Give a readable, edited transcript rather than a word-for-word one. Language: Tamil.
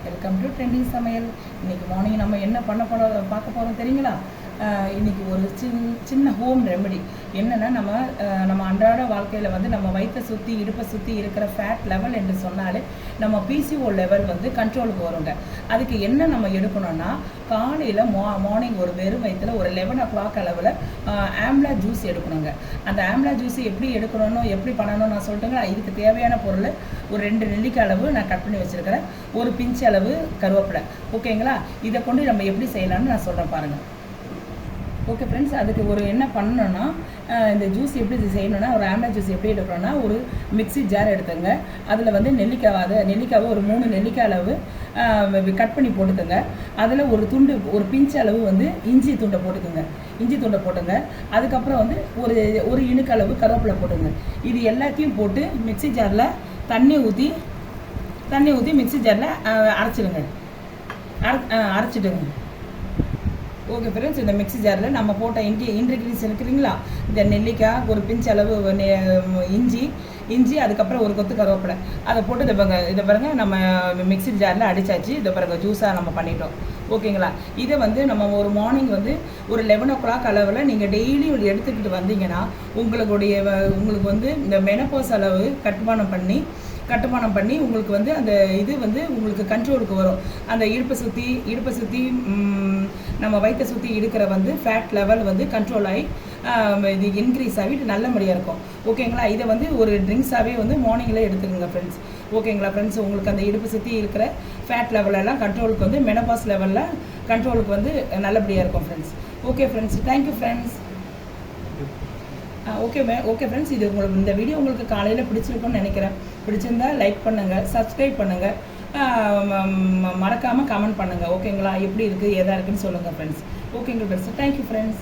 வெல்கம் டு ட்ரெண்டிங் சமையல். இன்றைக்கி மார்னிங் நம்ம என்ன பார்க்க போகிறோம் தெரியுங்களா? இன்றைக்கி ஒரு சின்ன ஹோம் ரெமெடி என்னென்னா, நம்ம அன்றாட வாழ்க்கையில் வந்து நம்ம வயிற்றை சுற்றி இடுப்பை சுற்றி இருக்கிற ஃபேட் லெவல் என்று சொன்னாலே நம்ம பிசிஓ லெவல் வந்து கண்ட்ரோலுக்கு வருங்க. அதுக்கு என்ன நம்ம எடுக்கணும்னா, காலையில் மார்னிங் ஒரு வெறும் வயிற்றில் ஒரு 11 o'clock அளவில் ஆம்லா ஜூஸ் எடுக்கணுங்க. அந்த ஆம்லா ஜூஸ் எப்படி எடுக்கணும்னு எப்படி பண்ணணும்னு நான் சொல்லிட்டுங்க. இதுக்கு தேவையான பொருள் ஒரு 2 நெல்லிக்காய் அளவு நான் கட் பண்ணி வச்சுருக்கிறேன், ஒரு பிஞ்ச் அளவு கருவேப்பிலை. ஓகேங்களா? இதை கொண்டு நம்ம எப்படி செய்யலாம்னு நான் சொல்கிறேன் பாருங்கள். ஓகே ஃப்ரெண்ட்ஸ், அதுக்கு ஒரு என்ன பண்ணணும்னா, இந்த ஜூஸ் எப்படி செய்யணும்னா, ஒரு ஆம்லா ஜூஸ் எப்படி எடுக்கணும்னா, ஒரு மிக்ஸி ஜார் எடுத்துங்க. அதில் வந்து நெல்லிக்காவை ஒரு 3 நெல்லிக்காய் அளவு கட் பண்ணி போட்டுக்கோங்க. அதில் ஒரு பிஞ்ச் அளவு வந்து இஞ்சி துண்டை போட்டுங்க. அதுக்கப்புறம் வந்து ஒரு இனுக்கு அளவு கருவேப்பிலை போட்டுங்க. இது எல்லாத்தையும் போட்டு மிக்ஸி ஜாரில் தண்ணி ஊற்றி மிக்ஸி ஜாரில் அரைச்சிடுங்க. ஓகே ஃப்ரெண்ட்ஸ், இந்த மிக்ஸி ஜாரில் நம்ம போட்ட இன்க்ரீடியன்ஸ் இருக்குதுங்களா, இந்த நெல்லிக்காய், ஒரு பிஞ்ச் அளவு இஞ்சி, அதுக்கப்புறம் ஒரு கொத்து கருவேப்பிலை, அதை போட்டு இதை பாருங்க நம்ம மிக்ஸி ஜாரில் அடித்தாச்சு. இதை பாருங்க ஜூஸாக நம்ம பண்ணிட்டோம். ஓகேங்களா? இதை வந்து நம்ம ஒரு மார்னிங் வந்து ஒரு 11 o'clock அளவில் நீங்கள் டெய்லி எடுத்துக்கிட்டு வந்தீங்கன்னா, உங்களுக்கு வந்து இந்த மெனப்போஸ் அளவு கட்டுமானம் பண்ணி உங்களுக்கு வந்து அந்த இது வந்து உங்களுக்கு கண்ட்ரோலுக்கு வரும். அந்த இடுப்பை சுற்றி நம்ம வயிற்றை சுற்றி இருக்கிற வந்து ஃபேட் லெவல் வந்து கண்ட்ரோல் ஆகி இது இன்க்ரீஸ் ஆகிட்டு நல்லபடியாக இருக்கும். ஓகேங்களா? இதை வந்து ஒரு ட்ரிங்க்ஸாகவே வந்து மார்னிங்கில் எடுத்துக்கோங்க ஃப்ரெண்ட்ஸ். ஓகேங்களா ஃப்ரெண்ட்ஸ்? உங்களுக்கு அந்த இடுப்பு சுற்றி இருக்கிற ஃபேட் லெவலெல்லாம் கண்ட்ரோலுக்கு வந்து மெனபாஸ் லெவலில் கண்ட்ரோலுக்கு வந்து நல்லபடியாக இருக்கும் friends. Okay friends, thank you friends. Okay friends, இந்த வீடியோ உங்களுக்கு காலையில் பிடிச்சிருக்குன்னு நினைக்கிறேன். பிடிச்சிருந்தா லைக் பண்ணுங்கள், சப்ஸ்கிரைப் பண்ணுங்கள், மறக்காமல் கமெண்ட் பண்ணுங்கள். ஓகேங்களா? எப்படி இருக்குது எதாக இருக்குதுன்னு சொல்லுங்கள் ஃப்ரெண்ட்ஸ். ஓகேங்க ஃப்ரெண்ட்ஸ், தேங்க்யூ ஃப்ரெண்ட்ஸ்.